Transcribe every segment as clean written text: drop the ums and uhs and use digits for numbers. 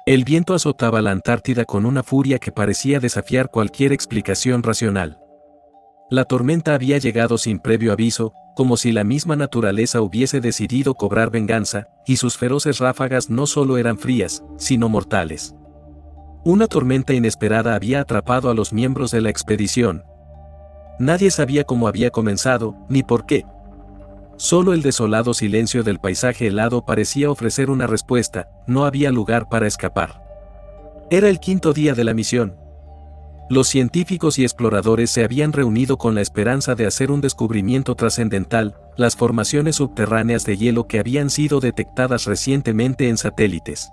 El viento azotaba la Antártida con una furia que parecía desafiar cualquier explicación racional. La tormenta había llegado sin previo aviso, como si la misma naturaleza hubiese decidido cobrar venganza, y sus feroces ráfagas no solo eran frías, sino mortales. Una tormenta inesperada había atrapado a los miembros de la expedición. Nadie sabía cómo había comenzado, ni por qué. Solo el desolado silencio del paisaje helado parecía ofrecer una respuesta, no había lugar para escapar. Era el quinto día de la misión. Los científicos y exploradores se habían reunido con la esperanza de hacer un descubrimiento trascendental, las formaciones subterráneas de hielo que habían sido detectadas recientemente en satélites.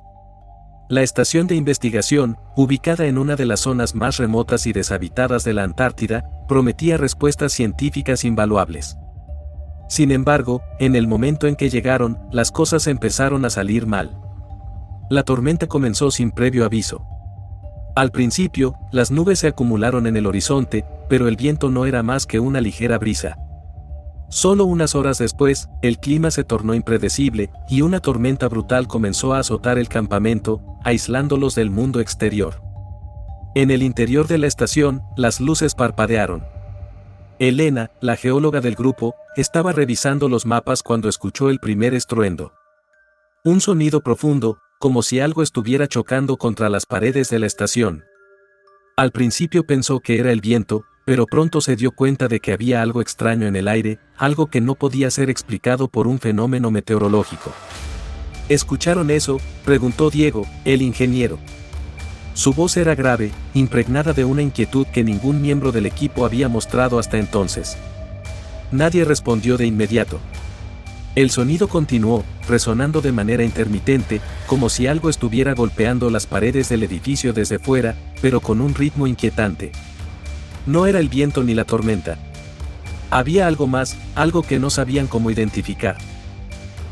La estación de investigación, ubicada en una de las zonas más remotas y deshabitadas de la Antártida, prometía respuestas científicas invaluables. Sin embargo, en el momento en que llegaron, las cosas empezaron a salir mal. La tormenta comenzó sin previo aviso. Al principio, las nubes se acumularon en el horizonte, pero el viento no era más que una ligera brisa. Solo unas horas después, el clima se tornó impredecible, y una tormenta brutal comenzó a azotar el campamento, aislándolos del mundo exterior. En el interior de la estación, las luces parpadearon. Elena, la geóloga del grupo, estaba revisando los mapas cuando escuchó el primer estruendo. Un sonido profundo, como si algo estuviera chocando contra las paredes de la estación. Al principio pensó que era el viento, pero pronto se dio cuenta de que había algo extraño en el aire, algo que no podía ser explicado por un fenómeno meteorológico. ¿Escucharon eso?, preguntó Diego, el ingeniero. Su voz era grave, impregnada de una inquietud que ningún miembro del equipo había mostrado hasta entonces. Nadie respondió de inmediato. El sonido continuó, resonando de manera intermitente, como si algo estuviera golpeando las paredes del edificio desde fuera, pero con un ritmo inquietante. No era el viento ni la tormenta. Había algo más, algo que no sabían cómo identificar.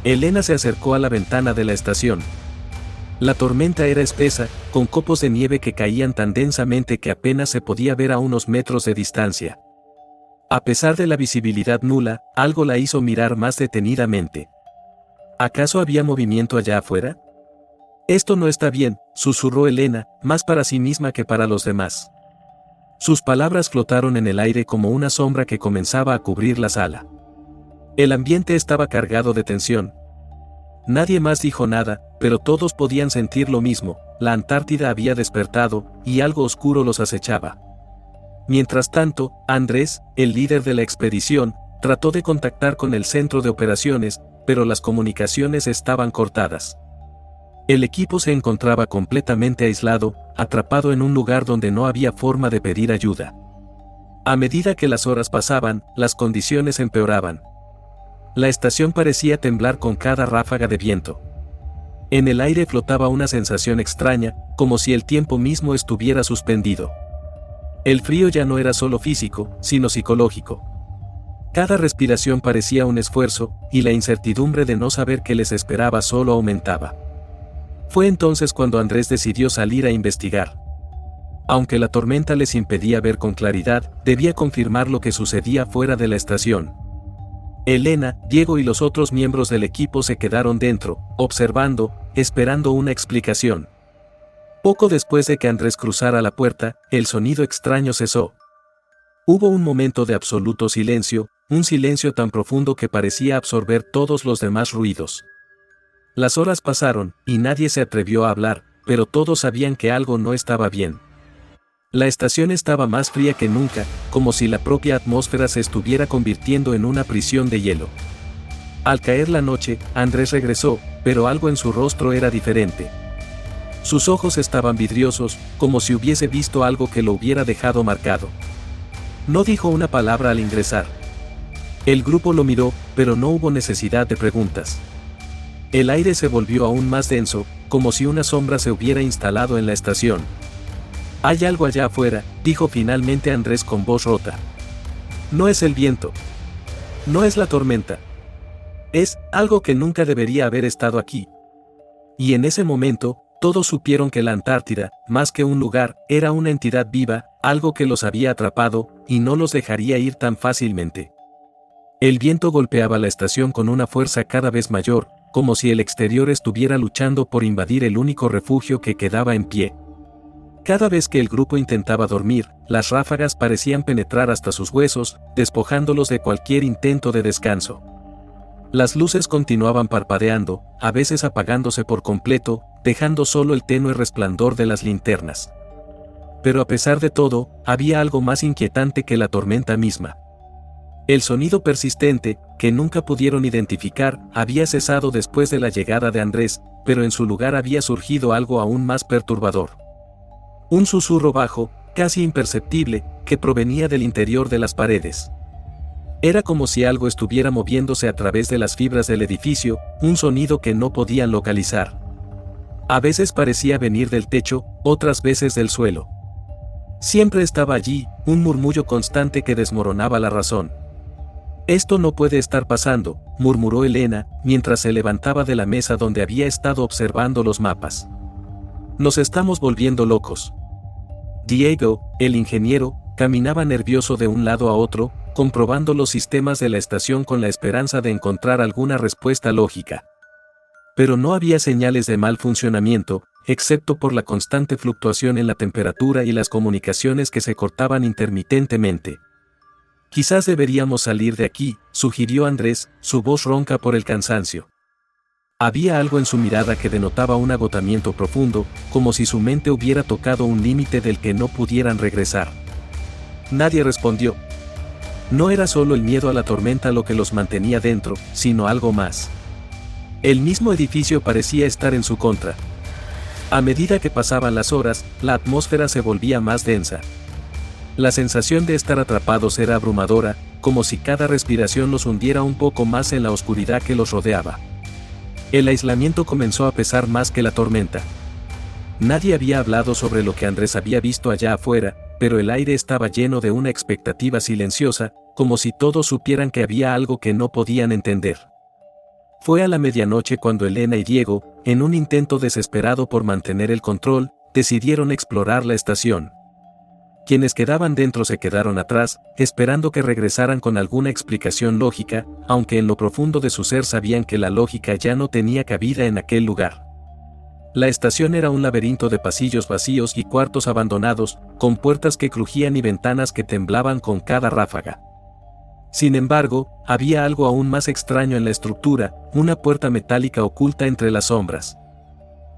Elena se acercó a la ventana de la estación. La tormenta era espesa, con copos de nieve que caían tan densamente que apenas se podía ver a unos metros de distancia. A pesar de la visibilidad nula, algo la hizo mirar más detenidamente. ¿Acaso había movimiento allá afuera? Esto no está bien, susurró Elena, más para sí misma que para los demás. Sus palabras flotaron en el aire como una sombra que comenzaba a cubrir la sala. El ambiente estaba cargado de tensión. Nadie más dijo nada, pero todos podían sentir lo mismo, la Antártida había despertado, y algo oscuro los acechaba. Mientras tanto, Andrés, el líder de la expedición, trató de contactar con el centro de operaciones, pero las comunicaciones estaban cortadas. El equipo se encontraba completamente aislado, atrapado en un lugar donde no había forma de pedir ayuda. A medida que las horas pasaban, las condiciones empeoraban. La estación parecía temblar con cada ráfaga de viento. En el aire flotaba una sensación extraña, como si el tiempo mismo estuviera suspendido. El frío ya no era solo físico, sino psicológico. Cada respiración parecía un esfuerzo, y la incertidumbre de no saber qué les esperaba solo aumentaba. Fue entonces cuando Andrés decidió salir a investigar. Aunque la tormenta les impedía ver con claridad, debía confirmar lo que sucedía fuera de la estación. Elena, Diego y los otros miembros del equipo se quedaron dentro, observando, esperando una explicación. Poco después de que Andrés cruzara la puerta, el sonido extraño cesó. Hubo un momento de absoluto silencio, un silencio tan profundo que parecía absorber todos los demás ruidos. Las horas pasaron, y nadie se atrevió a hablar, pero todos sabían que algo no estaba bien. La estación estaba más fría que nunca, como si la propia atmósfera se estuviera convirtiendo en una prisión de hielo. Al caer la noche, Andrés regresó, pero algo en su rostro era diferente. Sus ojos estaban vidriosos, como si hubiese visto algo que lo hubiera dejado marcado. No dijo una palabra al ingresar. El grupo lo miró, pero no hubo necesidad de preguntas. El aire se volvió aún más denso, como si una sombra se hubiera instalado en la estación. «Hay algo allá afuera», dijo finalmente Andrés con voz rota. «No es el viento. No es la tormenta. Es algo que nunca debería haber estado aquí». Y en ese momento, todos supieron que la Antártida, más que un lugar, era una entidad viva, algo que los había atrapado, y no los dejaría ir tan fácilmente. El viento golpeaba la estación con una fuerza cada vez mayor, como si el exterior estuviera luchando por invadir el único refugio que quedaba en pie. Cada vez que el grupo intentaba dormir, las ráfagas parecían penetrar hasta sus huesos, despojándolos de cualquier intento de descanso. Las luces continuaban parpadeando, a veces apagándose por completo, dejando solo el tenue resplandor de las linternas. Pero a pesar de todo, había algo más inquietante que la tormenta misma. El sonido persistente, que nunca pudieron identificar, había cesado después de la llegada de Andrés, pero en su lugar había surgido algo aún más perturbador. Un susurro bajo, casi imperceptible, que provenía del interior de las paredes. Era como si algo estuviera moviéndose a través de las fibras del edificio, un sonido que no podían localizar. A veces parecía venir del techo, otras veces del suelo. Siempre estaba allí, un murmullo constante que desmoronaba la razón. «Esto no puede estar pasando», murmuró Elena, mientras se levantaba de la mesa donde había estado observando los mapas. «Nos estamos volviendo locos». Diego, el ingeniero, caminaba nervioso de un lado a otro, comprobando los sistemas de la estación con la esperanza de encontrar alguna respuesta lógica. Pero no había señales de mal funcionamiento, excepto por la constante fluctuación en la temperatura y las comunicaciones que se cortaban intermitentemente. «Quizás deberíamos salir de aquí», sugirió Andrés, su voz ronca por el cansancio. Había algo en su mirada que denotaba un agotamiento profundo, como si su mente hubiera tocado un límite del que no pudieran regresar. Nadie respondió. No era solo el miedo a la tormenta lo que los mantenía dentro, sino algo más. El mismo edificio parecía estar en su contra. A medida que pasaban las horas, la atmósfera se volvía más densa. La sensación de estar atrapados era abrumadora, como si cada respiración los hundiera un poco más en la oscuridad que los rodeaba. El aislamiento comenzó a pesar más que la tormenta. Nadie había hablado sobre lo que Andrés había visto allá afuera, pero el aire estaba lleno de una expectativa silenciosa, como si todos supieran que había algo que no podían entender. Fue a la medianoche cuando Elena y Diego, en un intento desesperado por mantener el control, decidieron explorar la estación. Quienes quedaban dentro se quedaron atrás, esperando que regresaran con alguna explicación lógica, aunque en lo profundo de su ser sabían que la lógica ya no tenía cabida en aquel lugar. La estación era un laberinto de pasillos vacíos y cuartos abandonados, con puertas que crujían y ventanas que temblaban con cada ráfaga. Sin embargo, había algo aún más extraño en la estructura, una puerta metálica oculta entre las sombras.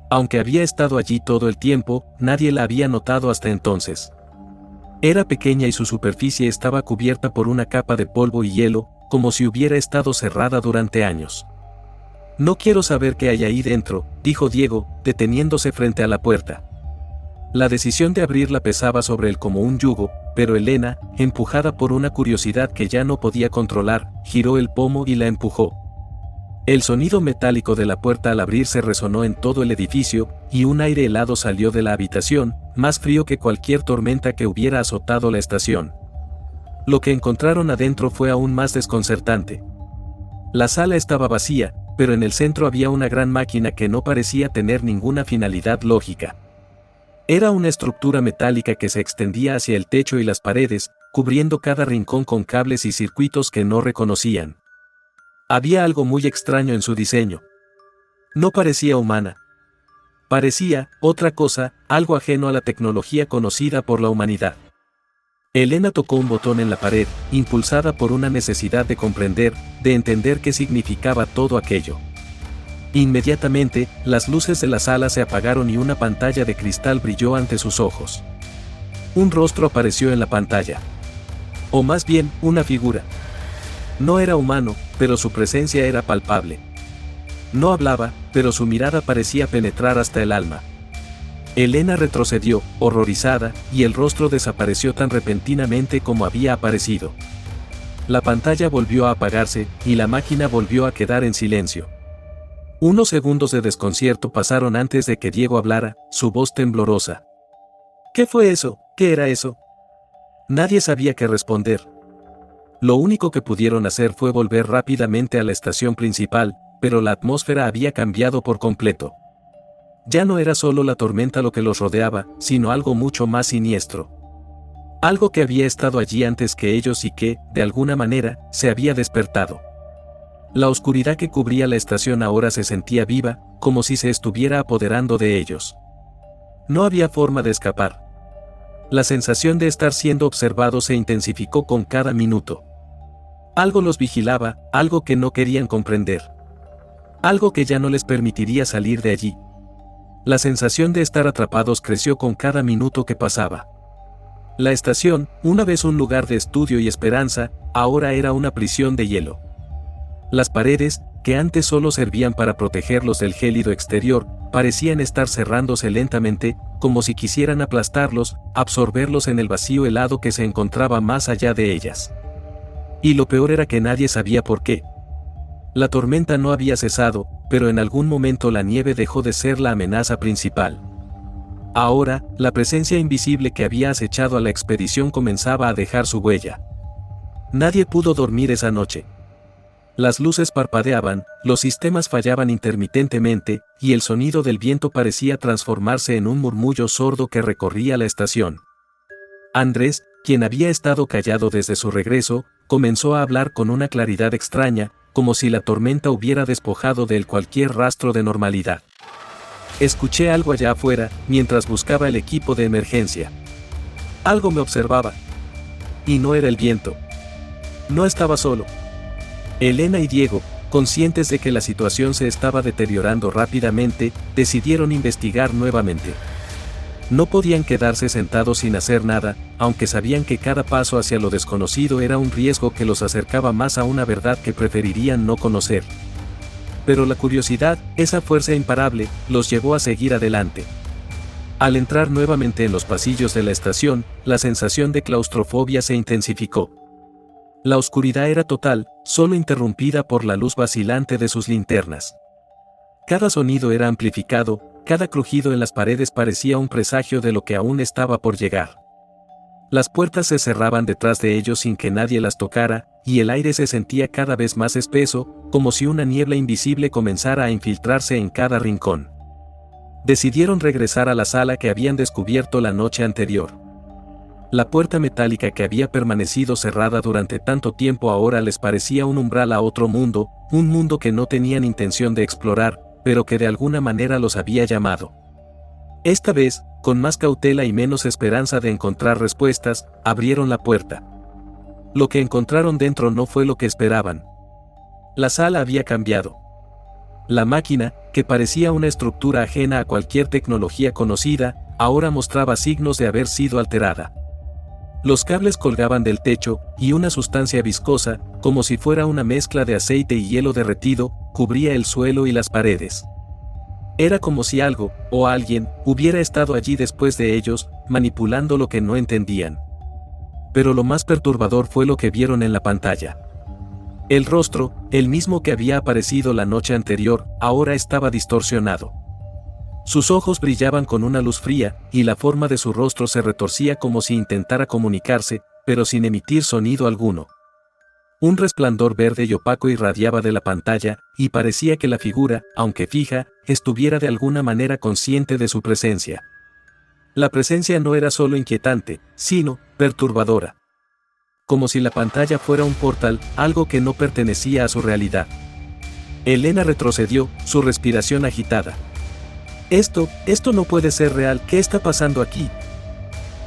Aunque había estado allí todo el tiempo, nadie la había notado hasta entonces. Era pequeña y su superficie estaba cubierta por una capa de polvo y hielo, como si hubiera estado cerrada durante años. «No quiero saber qué hay ahí dentro», dijo Diego, deteniéndose frente a la puerta. La decisión de abrirla pesaba sobre él como un yugo, pero Elena, empujada por una curiosidad que ya no podía controlar, giró el pomo y la empujó. El sonido metálico de la puerta al abrirse resonó en todo el edificio, y un aire helado salió de la habitación, más frío que cualquier tormenta que hubiera azotado la estación. Lo que encontraron adentro fue aún más desconcertante. La sala estaba vacía, pero en el centro había una gran máquina que no parecía tener ninguna finalidad lógica. Era una estructura metálica que se extendía hacia el techo y las paredes, cubriendo cada rincón con cables y circuitos que no reconocían. Había algo muy extraño en su diseño. No parecía humana. Parecía, otra cosa, algo ajeno a la tecnología conocida por la humanidad. Elena tocó un botón en la pared, impulsada por una necesidad de comprender, de entender qué significaba todo aquello. Inmediatamente, las luces de la sala se apagaron y una pantalla de cristal brilló ante sus ojos. Un rostro apareció en la pantalla. O más bien, una figura. No era humano, pero su presencia era palpable. No hablaba, pero su mirada parecía penetrar hasta el alma. Elena retrocedió, horrorizada, y el rostro desapareció tan repentinamente como había aparecido. La pantalla volvió a apagarse, y la máquina volvió a quedar en silencio. Unos segundos de desconcierto pasaron antes de que Diego hablara, su voz temblorosa. ¿Qué fue eso? ¿Qué era eso? Nadie sabía qué responder. Lo único que pudieron hacer fue volver rápidamente a la estación principal, pero la atmósfera había cambiado por completo. Ya no era solo la tormenta lo que los rodeaba, sino algo mucho más siniestro. Algo que había estado allí antes que ellos y que, de alguna manera, se había despertado. La oscuridad que cubría la estación ahora se sentía viva, como si se estuviera apoderando de ellos. No había forma de escapar. La sensación de estar siendo observados se intensificó con cada minuto. Algo los vigilaba, algo que no querían comprender. Algo que ya no les permitiría salir de allí. La sensación de estar atrapados creció con cada minuto que pasaba. La estación, una vez un lugar de estudio y esperanza, ahora era una prisión de hielo. Las paredes, que antes solo servían para protegerlos del gélido exterior, parecían estar cerrándose lentamente, como si quisieran aplastarlos, absorberlos en el vacío helado que se encontraba más allá de ellas. Y lo peor era que nadie sabía por qué. La tormenta no había cesado, pero en algún momento la nieve dejó de ser la amenaza principal. Ahora, la presencia invisible que había acechado a la expedición comenzaba a dejar su huella. Nadie pudo dormir esa noche. Las luces parpadeaban, los sistemas fallaban intermitentemente, y el sonido del viento parecía transformarse en un murmullo sordo que recorría la estación. Andrés, quien había estado callado desde su regreso, comenzó a hablar con una claridad extraña, como si la tormenta hubiera despojado de él cualquier rastro de normalidad. Escuché algo allá afuera, mientras buscaba el equipo de emergencia. Algo me observaba. Y no era el viento. No estaba solo. Elena y Diego, conscientes de que la situación se estaba deteriorando rápidamente, decidieron investigar nuevamente. No podían quedarse sentados sin hacer nada, aunque sabían que cada paso hacia lo desconocido era un riesgo que los acercaba más a una verdad que preferirían no conocer. Pero la curiosidad, esa fuerza imparable, los llevó a seguir adelante. Al entrar nuevamente en los pasillos de la estación, la sensación de claustrofobia se intensificó. La oscuridad era total, solo interrumpida por la luz vacilante de sus linternas. Cada sonido era amplificado, cada crujido en las paredes parecía un presagio de lo que aún estaba por llegar. Las puertas se cerraban detrás de ellos sin que nadie las tocara, y el aire se sentía cada vez más espeso, como si una niebla invisible comenzara a infiltrarse en cada rincón. Decidieron regresar a la sala que habían descubierto la noche anterior. La puerta metálica que había permanecido cerrada durante tanto tiempo ahora les parecía un umbral a otro mundo, un mundo que no tenían intención de explorar, pero que de alguna manera los había llamado. Esta vez, con más cautela y menos esperanza de encontrar respuestas, abrieron la puerta. Lo que encontraron dentro no fue lo que esperaban. La sala había cambiado. La máquina, que parecía una estructura ajena a cualquier tecnología conocida, ahora mostraba signos de haber sido alterada. Los cables colgaban del techo, y una sustancia viscosa, como si fuera una mezcla de aceite y hielo derretido, cubría el suelo y las paredes. Era como si algo, o alguien, hubiera estado allí después de ellos, manipulando lo que no entendían. Pero lo más perturbador fue lo que vieron en la pantalla. El rostro, el mismo que había aparecido la noche anterior, ahora estaba distorsionado. Sus ojos brillaban con una luz fría, y la forma de su rostro se retorcía como si intentara comunicarse, pero sin emitir sonido alguno. Un resplandor verde y opaco irradiaba de la pantalla, y parecía que la figura, aunque fija, estuviera de alguna manera consciente de su presencia. La presencia no era solo inquietante, sino perturbadora. Como si la pantalla fuera un portal, algo que no pertenecía a su realidad. Elena retrocedió, su respiración agitada. Esto no puede ser real, ¿qué está pasando aquí?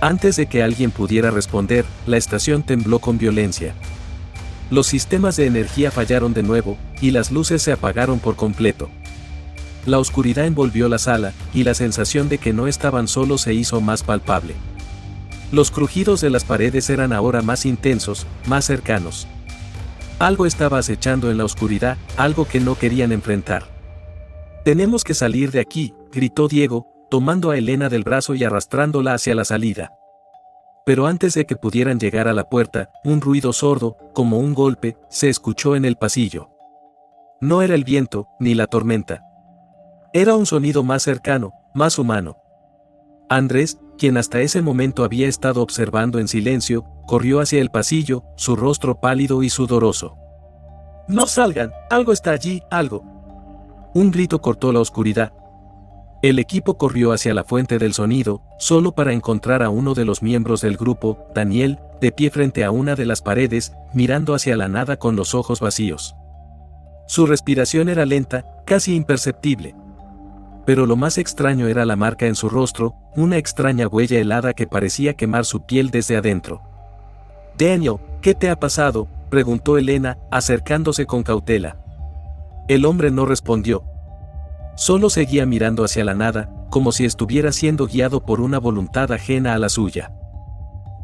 Antes de que alguien pudiera responder, la estación tembló con violencia. Los sistemas de energía fallaron de nuevo, y las luces se apagaron por completo. La oscuridad envolvió la sala, y la sensación de que no estaban solos se hizo más palpable. Los crujidos de las paredes eran ahora más intensos, más cercanos. Algo estaba acechando en la oscuridad, algo que no querían enfrentar. «Tenemos que salir de aquí», gritó Diego, tomando a Elena del brazo y arrastrándola hacia la salida. Pero antes de que pudieran llegar a la puerta, un ruido sordo, como un golpe, se escuchó en el pasillo. No era el viento, ni la tormenta. Era un sonido más cercano, más humano. Andrés, quien hasta ese momento había estado observando en silencio, corrió hacia el pasillo, su rostro pálido y sudoroso. «¡No salgan! ¡Algo está allí, algo!» Un grito cortó la oscuridad. El equipo corrió hacia la fuente del sonido, solo para encontrar a uno de los miembros del grupo, Daniel, de pie frente a una de las paredes, mirando hacia la nada con los ojos vacíos. Su respiración era lenta, casi imperceptible. Pero lo más extraño era la marca en su rostro, una extraña huella helada que parecía quemar su piel desde adentro. «Daniel, ¿qué te ha pasado?», preguntó Elena, acercándose con cautela. El hombre no respondió. Solo seguía mirando hacia la nada, como si estuviera siendo guiado por una voluntad ajena a la suya.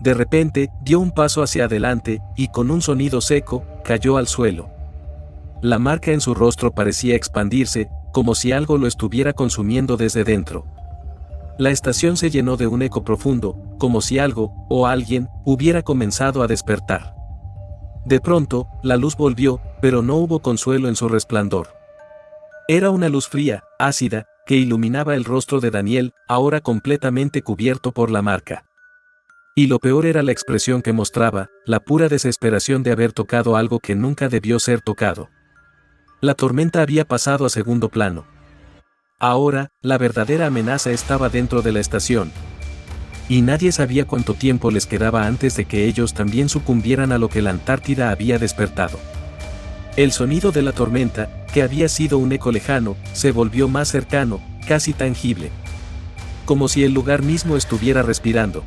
De repente, dio un paso hacia adelante, y con un sonido seco, cayó al suelo. La marca en su rostro parecía expandirse, como si algo lo estuviera consumiendo desde dentro. La estación se llenó de un eco profundo, como si algo, o alguien, hubiera comenzado a despertar. De pronto, la luz volvió, pero no hubo consuelo en su resplandor. Era una luz fría, ácida, que iluminaba el rostro de Daniel, ahora completamente cubierto por la marca. Y lo peor era la expresión que mostraba, la pura desesperación de haber tocado algo que nunca debió ser tocado. La tormenta había pasado a segundo plano. Ahora, la verdadera amenaza estaba dentro de la estación. Y nadie sabía cuánto tiempo les quedaba antes de que ellos también sucumbieran a lo que la Antártida había despertado. El sonido de la tormenta, que había sido un eco lejano, se volvió más cercano, casi tangible. Como si el lugar mismo estuviera respirando.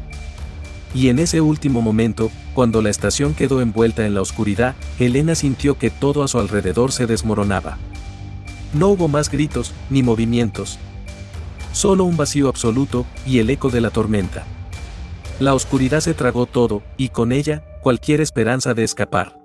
Y en ese último momento, cuando la estación quedó envuelta en la oscuridad, Elena sintió que todo a su alrededor se desmoronaba. No hubo más gritos, ni movimientos. Solo un vacío absoluto, y el eco de la tormenta. La oscuridad se tragó todo, y con ella, cualquier esperanza de escapar.